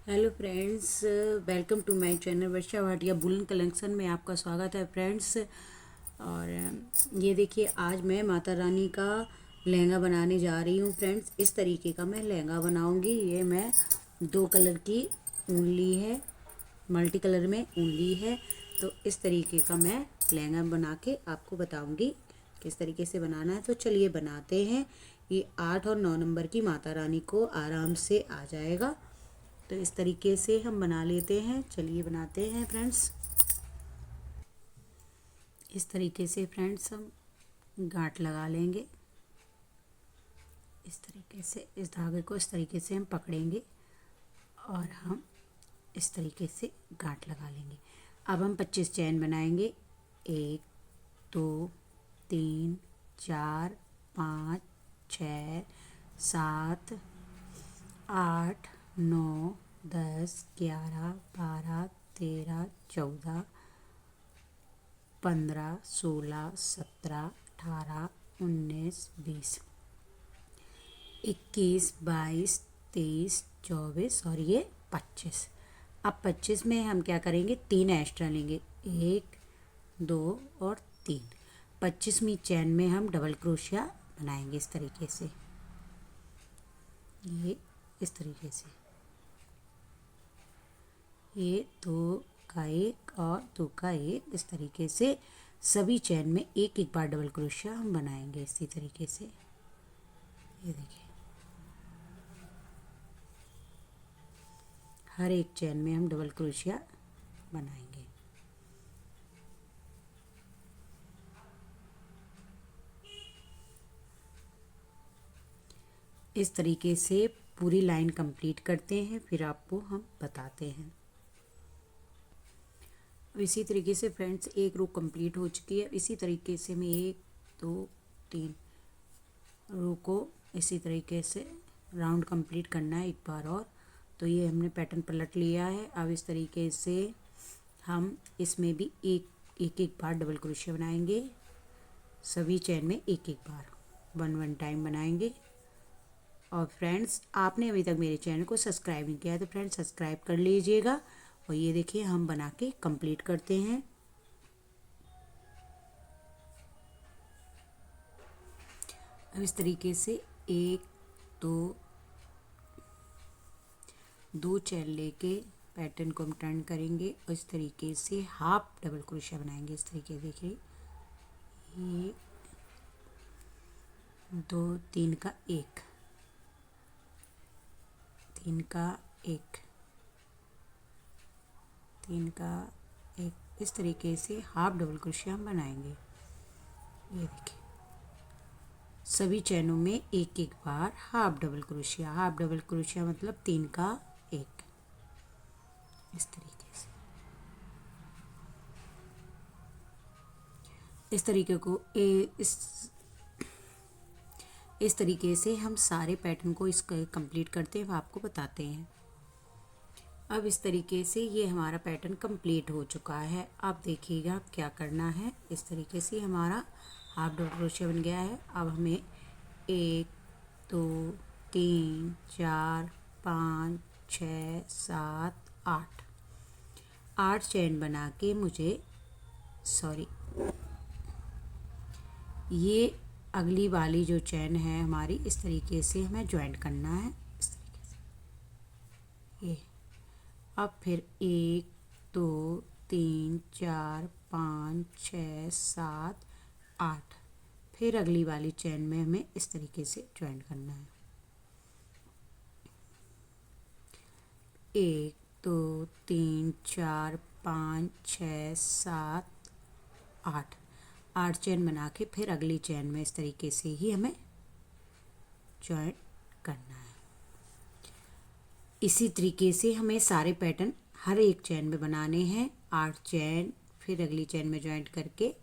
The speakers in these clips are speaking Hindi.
Hello friends, welcome to my channel Varsha Bhatia बुलन कलेक्शन में आपका स्वागत है फ्रेंड्स। और ये देखिए, आज मैं माता रानी का लहंगा बनाने जा रही हूँ फ्रेंड्स। इस तरीके का मैं लहंगा बनाऊँगी। ये मैं 2 कलर की ऊन ली है, मल्टी कलर में ऊन ली है। तो इस तरीके का मैं लहंगा बना के आपको बताऊँगी किस तरीके से बनाना है। तो चलिए बनाते हैं। ये 8 और 9 नंबर की माता रानी को आराम से आ जाएगा। तो इस तरीके से हम बना लेते हैं। चलिए बनाते हैं फ्रेंड्स। इस तरीके से फ्रेंड्स हम गांठ लगा लेंगे। इस तरीके से इस धागे को इस तरीके से हम पकड़ेंगे और हम इस तरीके से गांठ लगा लेंगे। अब हम 25 चैन बनाएंगे। 1 2 3 4 5 6 7 8 9 10 11 12 13 14 15 16 17 18 19 20 21 22 23 24 और ये 25। अब 25 में हम क्या करेंगे, 3 एक्स्ट्रा लेंगे। 1 2 और 3। 25वीं चैन में हम डबल क्रोशिया बनाएंगे इस तरीके से। ये इस तरीके से ये 2 का 1 और 2 का 1 इस तरीके से सभी चैन में एक एक बार डबल क्रोशिया हम बनाएंगे इसी तरीके से। ये देखिए, हर एक चैन में हम डबल क्रोशिया बनाएंगे। इस तरीके से पूरी लाइन कंप्लीट करते हैं, फिर आपको हम बताते हैं। इसी तरीके से फ्रेंड्स एक रो कंप्लीट हो चुकी है। इसी तरीके से मैं 1 2 3 रो को इसी तरीके से राउंड कंप्लीट करना है एक बार और। तो ये हमने पैटर्न पलट लिया है। अब इस तरीके से हम इसमें भी एक बार डबल क्रोशिया बनाएंगे। सभी चैन में एक एक बार 1 टाइम बनाएंगे। और फ्रेंड्स, आपने अभी तक मेरे चैनल को सब्सक्राइब नहीं किया है तो फ्रेंड्स सब्सक्राइब कर लीजिएगा। और ये देखिए, हम बना के कंप्लीट करते हैं। अब इस तरीके से एक दो चैन लेके पैटर्न को हम टर्न करेंगे और इस तरीके से हाफ डबल क्रोशिया बनाएंगे। इस तरीके देखिए, ये 2 3 का 1 3 का 1 3 का 1 इस तरीके से हाफ डबल क्रोशिया हम बनाएंगे। ये देखिए, सभी चैनों में एक एक बार हाफ डबल क्रोशिया। हाफ डबल क्रोशिया मतलब 3 का 1 इस तरीके से। इस तरीके को इस तरीके से हम सारे पैटर्न को इसका कंप्लीट करते हैं, आपको बताते हैं। अब इस तरीके से ये हमारा पैटर्न कंप्लीट हो चुका है। अब देखिएगा क्या करना है। इस तरीके से हमारा हाफ डबल क्रोशिया बन गया है। अब हमें 1 2 3 4 5 6 7 8 चैन बना के मुझे ये अगली वाली जो चैन है हमारी, इस तरीके से हमें ज्वाइंट करना है। इस तरीके से ये। अब फिर 1 2 3 4 5 6 7 8 फिर अगली वाली चैन में हमें इस तरीके से ज्वाइंट करना है। 1 2 3 4 5 6 7 8 चैन बना के फिर अगली चैन में इस तरीके से ही हमें ज्वाइंट करना है। इसी तरीके से हमें सारे पैटर्न हर एक चैन में बनाने हैं। 8 चैन, फिर अगली चैन में ज्वाइंट करके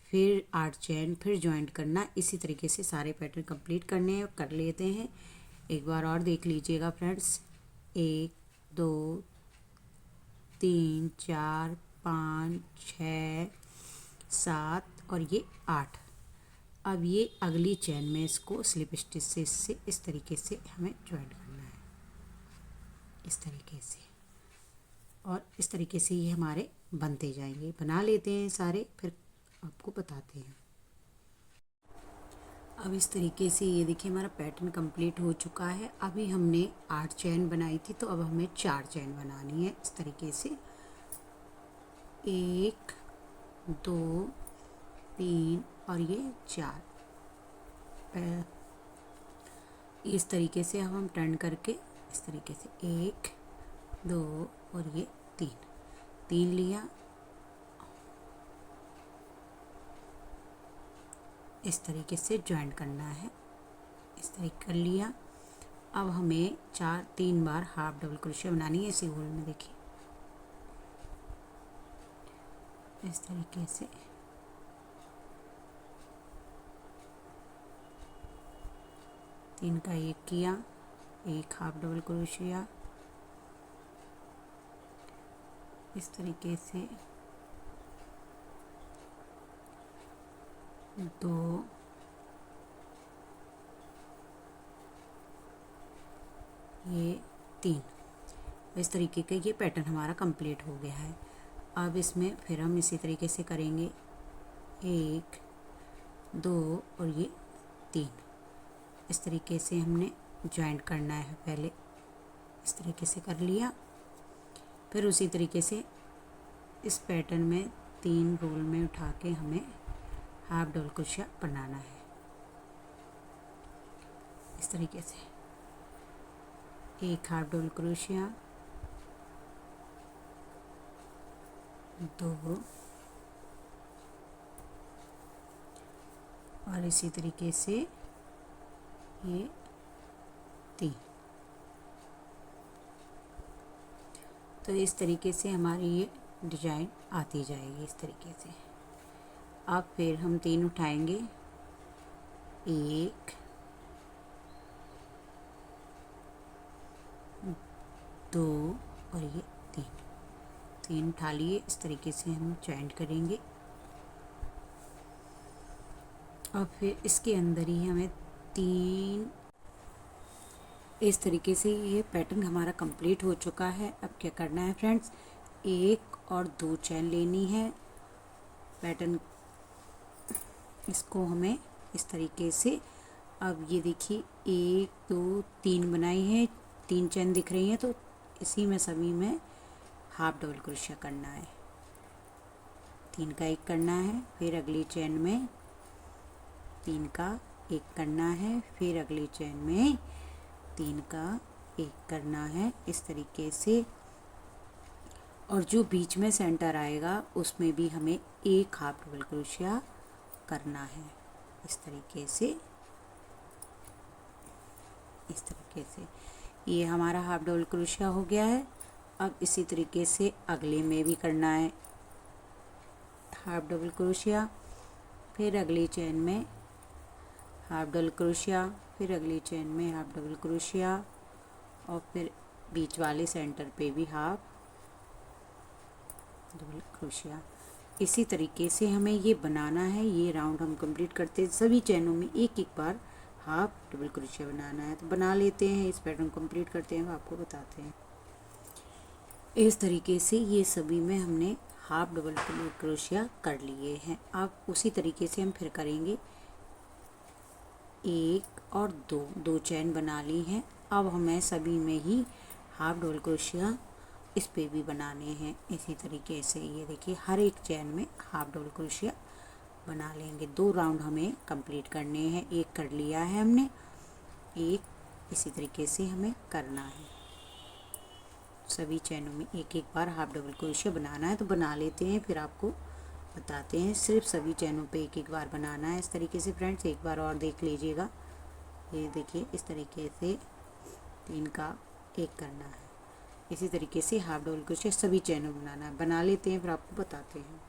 फिर 8 चैन, फिर ज्वाइंट करना। इसी तरीके से सारे पैटर्न कंप्लीट करने हैं। कर लेते हैं, एक बार और देख लीजिएगा फ्रेंड्स। 1 2 3 4 5 6 7 और ये 8। अब ये अगली चैन में इसको स्लिप स्टिच से इस तरीके से हमें ज्वाइंट करना है। इस तरीके से। और इस तरीके से ये हमारे बनते जाएंगे। बना लेते हैं सारे, फिर आपको बताते हैं। अब इस तरीके से ये देखिए हमारा पैटर्न कंप्लीट हो चुका है। अभी हमने 8 चैन बनाई थी, तो अब हमें 4 चैन बनानी है इस तरीके से। 1 2 3 और ये 4। इस तरीके से अब हम टर्न करके इस तरीके से 1 2 और ये 3 लिया। इस तरीके से ज्वाइन करना है। इस तरीके कर लिया। अब हमें 3 बार हाफ डबल क्रोशिया बनानी है इसी होल में। देखिए इस तरीके से 3 का 1 किया, 1 हाफ डबल क्रोशिया, इस तरीके से 2 ये 3। इस तरीके का ये पैटर्न हमारा कंप्लीट हो गया है। अब इसमें फिर हम इसी तरीके से करेंगे 1 2 और ये 3। इस तरीके से हमने ज्वाइंट करना है। पहले इस तरीके से कर लिया, फिर उसी तरीके से इस पैटर्न में 3 रोल में उठा के हमें हाफ डबल क्रोशिया बनाना है। इस तरीके से 1 हाफ डबल क्रोशिया, 2 और इसी तरीके से ये 3। तो इस तरीके से हमारी ये डिजाइन आती जाएगी इस तरीके से। अब फिर हम 3 उठाएंगे, 1 2 और ये 3 उठा लिए। इस तरीके से हम ज्वाइंट करेंगे। और फिर इसके अंदर ही हमें 3 इस तरीके से ये पैटर्न हमारा कंप्लीट हो चुका है। अब क्या करना है फ्रेंड्स, 1 और 2 चैन लेनी है। पैटर्न इसको हमें इस तरीके से, अब ये देखिए 1 2 3 बनाई है, 3 चैन दिख रही हैं, तो इसी में सभी में हाफ डबल क्रोशिया करना है। 3 का 1 करना है, फिर अगली चैन में 3 का 1 करना है, फिर अगली चैन में 3 का 1 करना है इस तरीके से। और जो बीच में सेंटर आएगा उसमें भी हमें 1 हाफ डबल क्रोशिया करना है इस तरीके से। इस तरीके से ये हमारा हाफ डबल क्रोशिया हो गया है। अब इसी तरीके से अगले में भी करना है हाफ डबल क्रोशिया, फिर अगली चैन में हाफ डबल क्रोशिया, फिर अगली चैन में हाफ डबल क्रोशिया, और फिर बीच वाले सेंटर पे भी हाफ डबल क्रोशिया। इसी तरीके से हमें ये बनाना है। ये राउंड हम कंप्लीट करते हैं, सभी चैनों में एक एक बार हाफ डबल क्रोशिया बनाना है। तो बना लेते हैं, इस पैटर्न कंप्लीट करते हैं, आपको बताते हैं। इस तरीके से ये सभी में हमने हाफ डबल क्रोशिया कर लिए हैं। अब उसी तरीके से हम फिर करेंगे 1 और 2 चैन बना ली हैं। अब हमें सभी में ही हाफ डबल क्रोशिया इस पे भी बनाने हैं इसी तरीके से। ये देखिए हर एक चैन में हाफ डबल क्रोशिया बना लेंगे। 2 राउंड हमें कंप्लीट करने हैं। 1 कर लिया है हमने, 1 इसी तरीके से हमें करना है। सभी चैनों में एक एक बार हाफ डबल क्रोशिया बनाना है। तो बना लेते हैं, फिर आपको बताते हैं। सिर्फ सभी चैनों पे एक एक बार बनाना है इस तरीके से फ्रेंड्स। एक बार और देख लीजिएगा, ये देखिए इस तरीके से 3 का 1 करना है। इसी तरीके से हाफ डबल क्रोशिया सभी चैनों में बनाना है। बना लेते हैं, फिर आपको बताते हैं।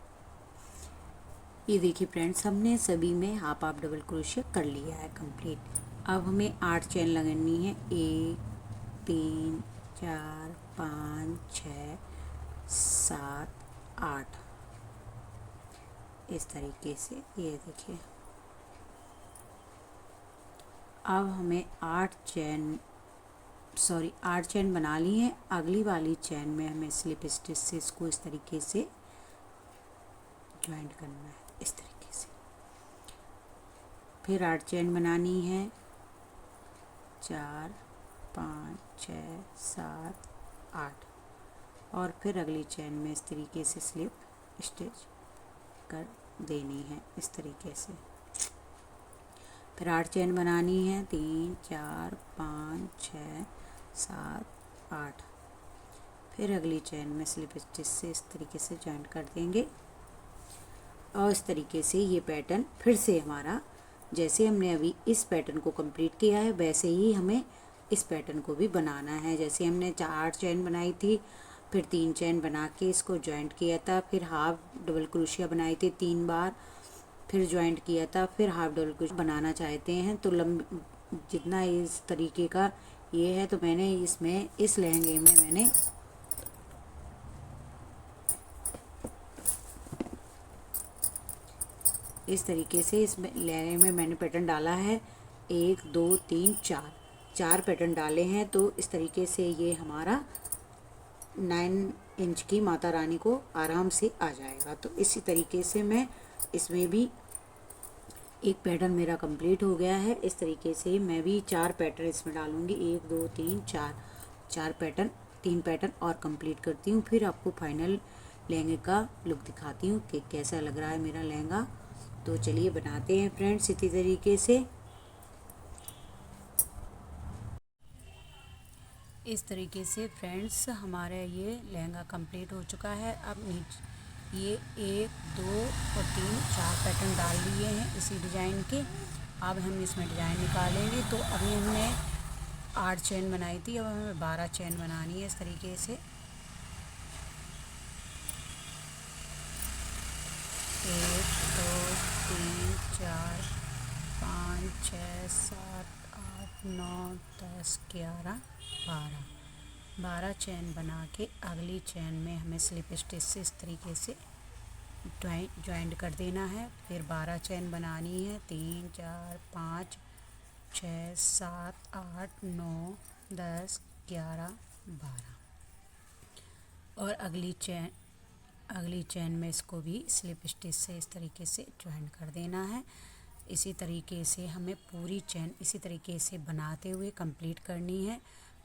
ये देखिए फ्रेंड्स, हमने सभी में हाफ हाफ डबल क्रोशिया कर लिया है कंप्लीट। अब हमें 8 चैन लगानी है। 1 3 4 5 6 7 8 इस तरीके से। ये देखिए अब हमें 8 चैन सॉरी 8 चैन बना ली हैं। अगली वाली चैन में हमें स्लिप स्टिच से इसको इस तरीके से ज्वाइंट करना है, इस तरीके से। फिर 8 चैन बनानी है, 4 5 6 7 8, और फिर अगली चैन में इस तरीके से स्लिप स्टिच कर देनी है, इस तरीके से। फिर 8 चैन बनानी है, 3 4 5 6 7 8। फिर अगली चैन में स्लिप स्टिच से इस तरीके से जॉइंट कर देंगे, और इस तरीके से ये पैटर्न फिर से हमारा, जैसे हमने अभी इस पैटर्न को कंप्लीट किया है वैसे ही हमें इस पैटर्न को भी बनाना है। जैसे हमने 8 चैन बनाई थी, फिर 3 चैन बना के इसको जॉइंट किया था, फिर हाफ डबल क्रोशिया बनाई थी 3 बार, फिर जॉइंट किया था, फिर हाफ डबल क्रोशिया बनाना चाहते हैं तो जितना इस तरीके का ये है, तो मैंने इसमें इस लहंगे में मैंने इस तरीके से इस लहंगे में मैंने पैटर्न डाला है 1 2 3 4 पैटर्न डाले हैं। तो इस तरीके से ये हमारा 9 इंच की माता रानी को आराम से आ जाएगा। तो इसी तरीके से मैं इसमें भी एक पैटर्न मेरा कंप्लीट हो गया है। इस तरीके से मैं भी 4 पैटर्न इसमें डालूंगी, 1 2 3 4 पैटर्न, 3 पैटर्न और कंप्लीट करती हूँ। फिर आपको फाइनल लहंगे का लुक दिखाती हूँ कि कैसा लग रहा है मेरा लहंगा। तो चलिए बनाते हैं फ्रेंड्स इसी तरीके से। इस तरीके से फ्रेंड्स हमारा ये लहंगा कंप्लीट हो चुका है। अब नीचे ये 1 2 और 3 4 पैटर्न डाल लिए हैं इसी डिज़ाइन के। अब हम इसमें डिज़ाइन निकालेंगे। तो अभी हमने 8 चैन बनाई थी, अब हमें 12 चैन बनानी है इस तरीके से। 1 2 3 4 5 6 7 8 9 10 11 12 चैन बना के अगली चैन में हमें स्लिप स्टिच से इस तरीके से ज्वाइंट कर देना है। फिर 12 चैन बनानी है, 3 4 5 6 7 8 9 10 11 12, और अगली चैन में इसको भी स्लिप स्टिच से इस तरीके से ज्वाइंट कर देना है। इसी तरीके से हमें पूरी चैन इसी तरीके से बनाते हुए कंप्लीट करनी है।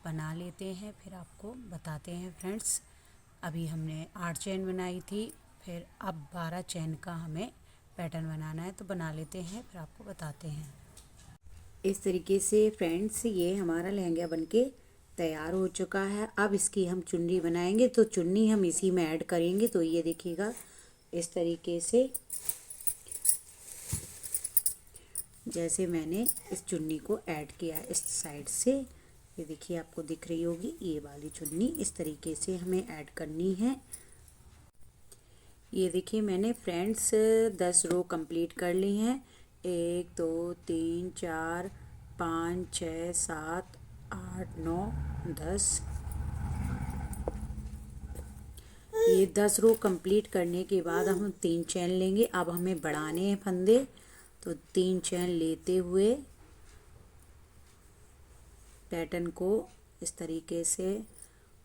बना लेते हैं फिर आपको बताते हैं फ्रेंड्स। अभी हमने 8 चैन बनाई थी, फिर अब 12 चैन का हमें पैटर्न बनाना है, तो बना लेते हैं फिर आपको बताते हैं। इस तरीके से फ्रेंड्स ये हमारा लहंगा बनके तैयार हो चुका है। अब इसकी हम चुन्नी बनाएंगे, तो चुन्नी हम इसी में ऐड करेंगे। तो ये देखिएगा इस तरीके से, जैसे मैंने इस चुन्नी को ऐड किया इस साइड से, ये देखिए आपको दिख रही होगी ये वाली चुन्नी इस तरीके से हमें ऐड करनी है। ये देखिए मैंने फ्रेंड्स 10 रो कंप्लीट कर ली हैं। 1 2 3 4 5 6 7 8 9 10। ये 10 रो कंप्लीट करने के बाद हम 3 चैन लेंगे। अब हमें बढ़ाने हैं फंदे, तो 3 चैन लेते हुए पैटर्न को इस तरीके से,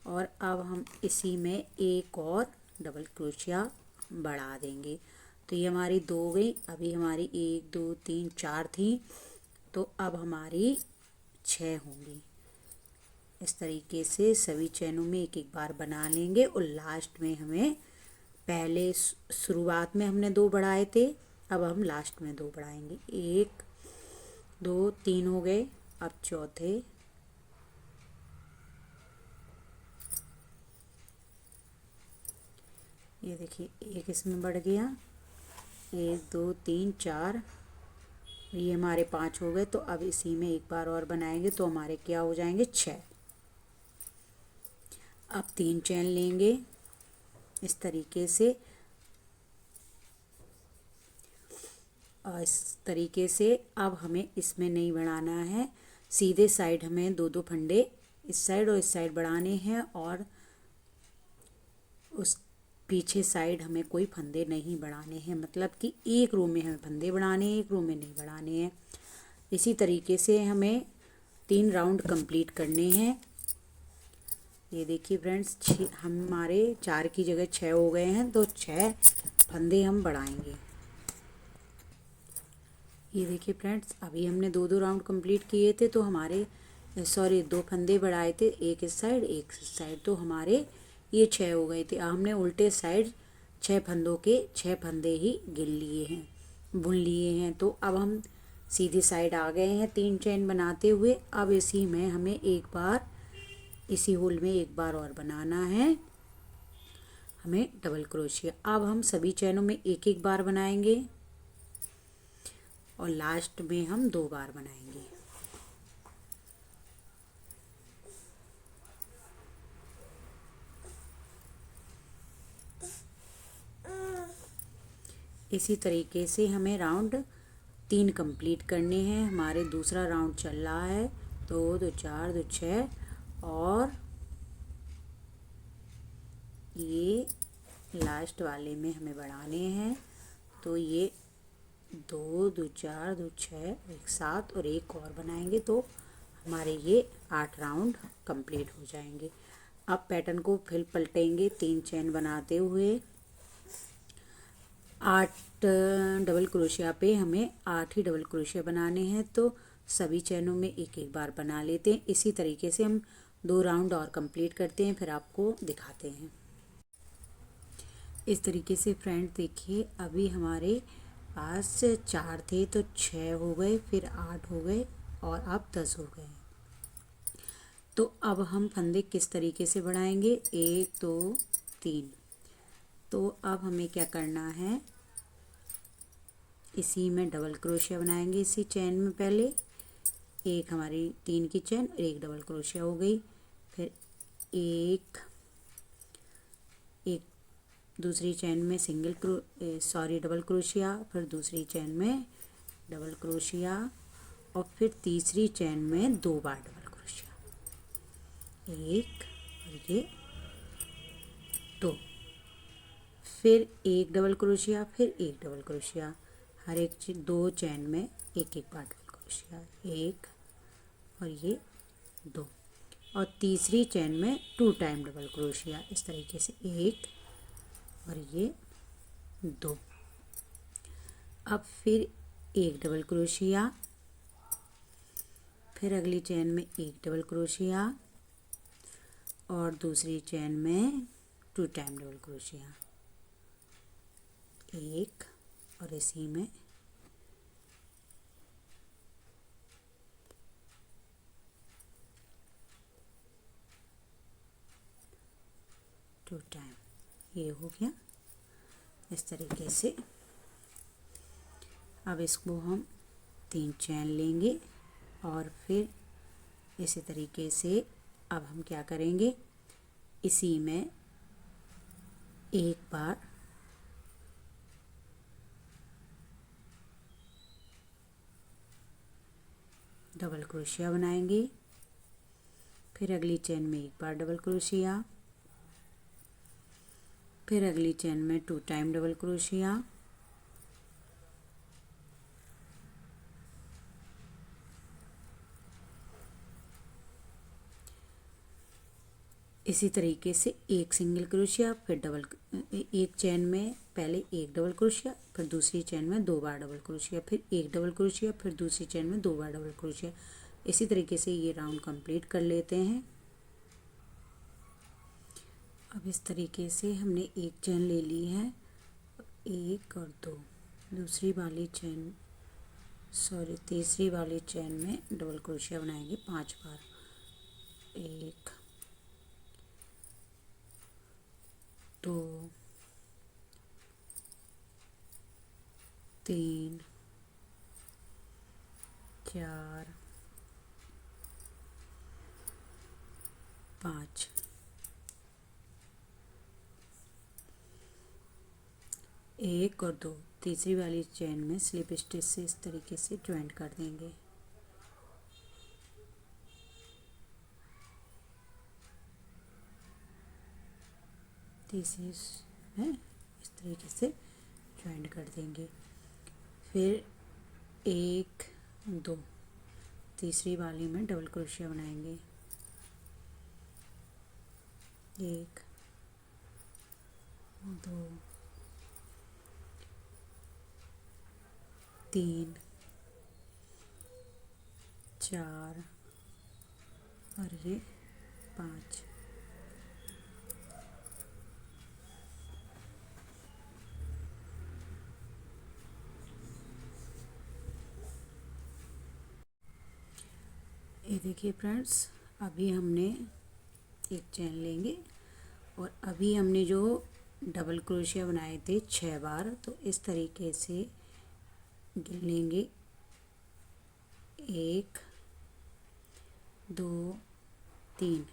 और अब हम इसी में एक और डबल क्रोशिया बढ़ा देंगे। तो ये हमारी 2 गई, अभी हमारी 1 2 3 4 थी, तो अब हमारी 6 होंगी। इस तरीके से सभी चैनों में एक एक बार बना लेंगे, और लास्ट में हमें पहले शुरुआत में हमने 2 बढ़ाए थे, अब हम लास्ट में 2 बढ़ाएंगे। 1 2 3 हो गए, अब चौथे, ये देखिए एक इसमें बढ़ गया, 1 2 3 4, ये हमारे 5 हो गए। तो अब इसी में एक बार और बनाएंगे तो हमारे क्या हो जाएंगे 6। अब 3 चैन लेंगे इस तरीके से, और इस तरीके से अब हमें इसमें नहीं बढ़ाना है, सीधे साइड हमें 2 फंदे इस साइड और इस साइड बढ़ाने हैं, और उस पीछे साइड हमें कोई फंदे नहीं बढ़ाने हैं। मतलब कि एक रो में हमें फंदे बढ़ाने हैं, एक रो में नहीं बढ़ाने हैं। इसी तरीके से हमें 3 राउंड कंप्लीट करने हैं। ये देखिए फ्रेंड्स, हमारे 4 की जगह 6 हो गए हैं, तो 6 फंदे हम बढ़ाएंगे। ये देखिए फ्रेंड्स, अभी हमने 2 राउंड कंप्लीट किए थे, तो हमारे 2 फंदे बढ़ाए थे, एक इस साइड एक इस साइड, तो हमारे ये 6 हो गए थे। हमने उल्टे साइड 6 फंदों के 6 फंदे ही गिन लिए हैं, बुन लिए हैं। तो अब हम सीधी साइड आ गए हैं 3 चेन बनाते हुए। अब इसी में हमें एक बार, इसी होल में एक बार और बनाना है हमें डबल क्रोशिया। अब हम सभी चैनों में एक एक बार बनाएंगे और लास्ट में हम 2 बार बनाएंगे। इसी तरीके से हमें राउंड 3 कंप्लीट करने हैं। हमारे दूसरा राउंड चल रहा है, 2 2 4 2 6, और ये लास्ट वाले में हमें बढ़ाने हैं। तो ये 2 2 4 2 6 एक साथ और एक और बनाएंगे, तो हमारे ये 8 राउंड कंप्लीट हो जाएंगे। अब पैटर्न को फिर पलटेंगे 3 चेन बनाते हुए। 8 डबल क्रोशिया पे हमें 8 ही डबल क्रोशिया बनाने हैं, तो सभी चैनों में एक एक बार बना लेते हैं। इसी तरीके से हम 2 राउंड और कंप्लीट करते हैं, फिर आपको दिखाते हैं। इस तरीके से फ्रेंड देखिए, अभी हमारे पास 4 थे तो 6 हो गए, फिर 8 हो गए और अब 10 हो गए। तो अब हम फंदे किस तरीके से बढ़ाएंगे, 1 2 3। तो अब हमें क्या करना है, इसी में डबल क्रोशिया बनाएंगे। इसी चैन में पहले एक हमारी 3 की चैन और एक डबल क्रोशिया हो गई, फिर एक दूसरी चैन में डबल क्रोशिया, फिर दूसरी चैन में डबल क्रोशिया, और फिर तीसरी चैन में 2 बार डबल क्रोशिया, एक और ये 2, फिर एक डबल क्रोशिया, फिर एक डबल क्रोशिया, हर एक 2 चैन में एक एक बार डबल क्रोशिया, एक और ये 2, और तीसरी चैन में 2 टाइम डबल क्रोशिया। इस तरीके से एक और ये 2। अब फिर एक डबल क्रोशिया, फिर अगली चैन में एक डबल क्रोशिया, और दूसरी चैन में 2 टाइम डबल क्रोशिया, एक और इसी में 2 टाइम। ये हो गया इस तरीके से। अब इसको हम 3 चैन लेंगे और फिर इसी तरीके से अब हम क्या करेंगे, इसी में एक बार डबल क्रोशिया बनाएंगे, फिर अगली चैन में एक बार डबल क्रोशिया, फिर अगली चैन में 2 टाइम डबल क्रोशिया, इसी तरीके से एक सिंगल क्रोशिया, फिर एक चैन में पहले एक डबल क्रोशिया, फिर दूसरी चैन में 2 बार डबल क्रोशिया, फिर एक डबल क्रोशिया, फिर दूसरी चैन में 2 बार डबल क्रोशिया। इसी तरीके से ये राउंड कंप्लीट कर लेते हैं। अब इस तरीके से हमने एक चैन ले ली है, 1 और 2, तीसरी वाली चैन में डबल क्रोशिया बनाएंगे 5 बार, 1 2 3 4 5। एक और 2, तीसरी वाली चैन में स्लिप स्टिच से इस तरीके से ज्वाइंट कर देंगे। तीसरी है इस तरीके से ज्वाइंट कर देंगे। फिर 1 2, तीसरी वाली में डबल क्रोशिया बनाएंगे, 1 2 3 4 और ये 5। ये देखिए फ्रेंड्स, अभी हमने एक चेन लेंगे और अभी हमने जो डबल क्रोशिया बनाए थे 6 बार, तो इस तरीके से गिन लेंगे। 1 2 3,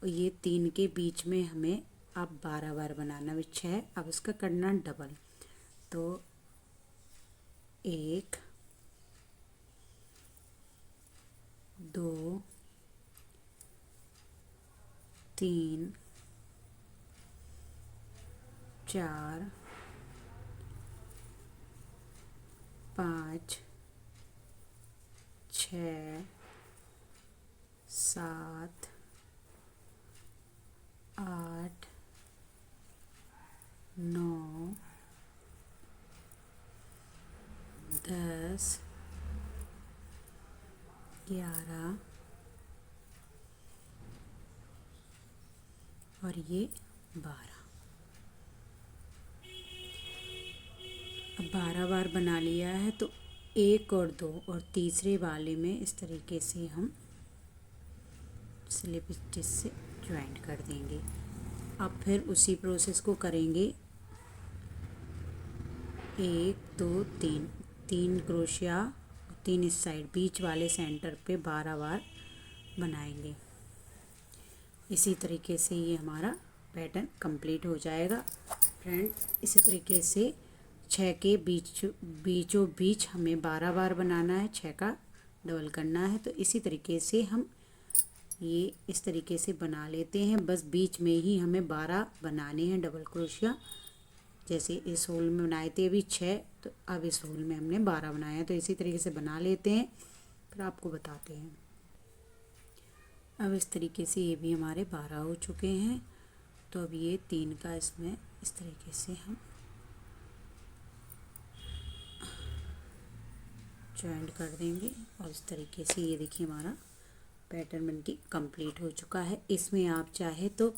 और ये 3 के बीच में हमें अब 12 बार बनाना है। 6, अब इसका करना डबल। तो 1 2 3 4 5 6 7 8 9 10 11 और ये 12। अब 12 बार बना लिया है, तो 1 और 2 और तीसरे वाले में इस तरीके से हम स्लिप स्टिच से ज्वाइंट कर देंगे। अब फिर उसी प्रोसेस को करेंगे। 1 2 3, 3 क्रोशिया, 3 इस साइड, बीच वाले सेंटर पे 12 बार बनाएंगे। इसी तरीके से ये हमारा पैटर्न कंप्लीट हो जाएगा फ्रेंड्स। इसी तरीके से 6 के बीचों बीच हमें 12 बार बनाना है, 6 का डबल करना है। तो इसी तरीके से हम ये इस तरीके से बना लेते हैं। बस बीच में ही हमें 12 बनाने हैं डबल क्रोशिया। जैसे इस होल में बनाए थे अभी 6, तो अब इस होल में हमने 12 बनाया है। तो इसी तरीके से बना लेते हैं, फिर आपको बताते हैं। अब इस तरीके से ये भी हमारे 12 हो चुके हैं। तो अब ये 3 का इसमें इस तरीके से हम जॉइंट कर देंगे और इस तरीके से ये देखिए हमारा पैटर्न बनके कंप्लीट हो चुका है। इसमें आप चाहे तो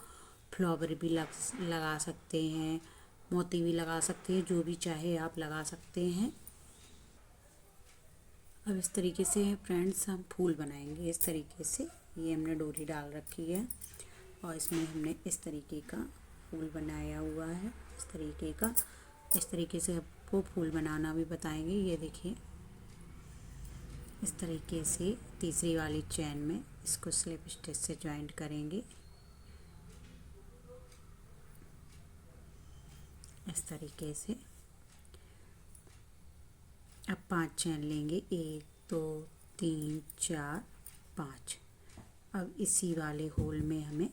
फ्लावर भी लगा सकते हैं, मोती भी लगा सकते हैं, जो भी चाहे आप लगा सकते हैं। अब इस तरीके से फ्रेंड्स हम फूल बनाएंगे। इस तरीके से ये हमने डोरी डाल रखी है और इसमें हमने इस तरीके का फूल बनाया हुआ है। इस तरीके से आपको फूल बनाना भी बताएंगे। ये देखिए इस तरीके से तीसरी वाली चेन में इसको स्लिप स्टिच से ज्वाइंट करेंगे। इस तरीके से अब 5 चेन लेंगे, 1 2 3 4 5। अब इसी वाले होल में हमें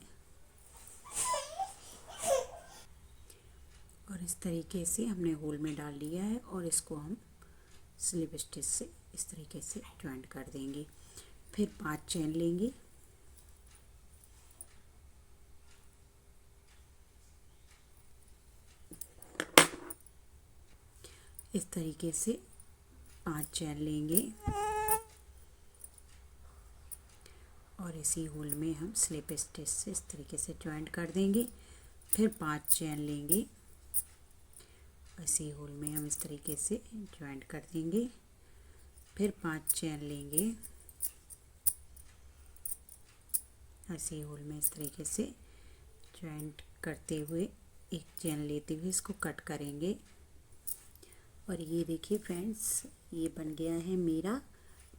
और इस तरीके से हमने होल में डाल लिया है और इसको हम स्लिप स्टिच से इस तरीके से ज्वाइंट कर देंगे। फिर 5 चेन लेंगे, इस तरीके से 5 चेन लेंगे और इसी होल में हम स्लिप स्टिच से इस तरीके से ज्वाइंट कर देंगे। फिर 5 चेन लेंगे, इसी होल में हम इस तरीके से ज्वाइंट कर देंगे। फिर 5 चेन लेंगे, इसी होल में इस तरीके से ज्वाइंट करते हुए एक चेन लेते हुए इसको कट करेंगे। और ये देखिए फ्रेंड्स, ये बन गया है मेरा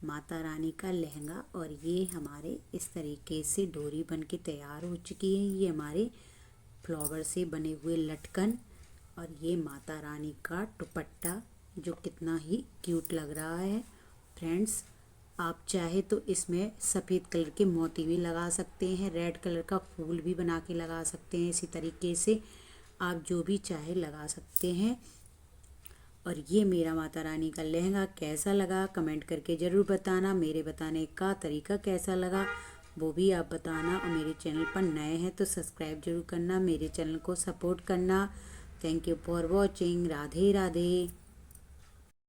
माता रानी का लहंगा। और ये हमारे इस तरीके से डोरी बन के तैयार हो चुकी है। ये हमारे फ्लावर से बने हुए लटकन और ये माता रानी का दुपट्टा, जो कितना ही क्यूट लग रहा है फ्रेंड्स। आप चाहे तो इसमें सफ़ेद कलर के मोती भी लगा सकते हैं, रेड कलर का फूल भी बना के लगा सकते हैं। इसी तरीके से आप जो भी चाहे लगा सकते हैं। और ये मेरा माता रानी का लहंगा कैसा लगा कमेंट करके ज़रूर बताना। मेरे बताने का तरीका कैसा लगा वो भी आप बताना। और मेरे चैनल पर नए हैं तो सब्सक्राइब जरूर करना, मेरे चैनल को सपोर्ट करना। Thank you for watching. Radhe Radhe.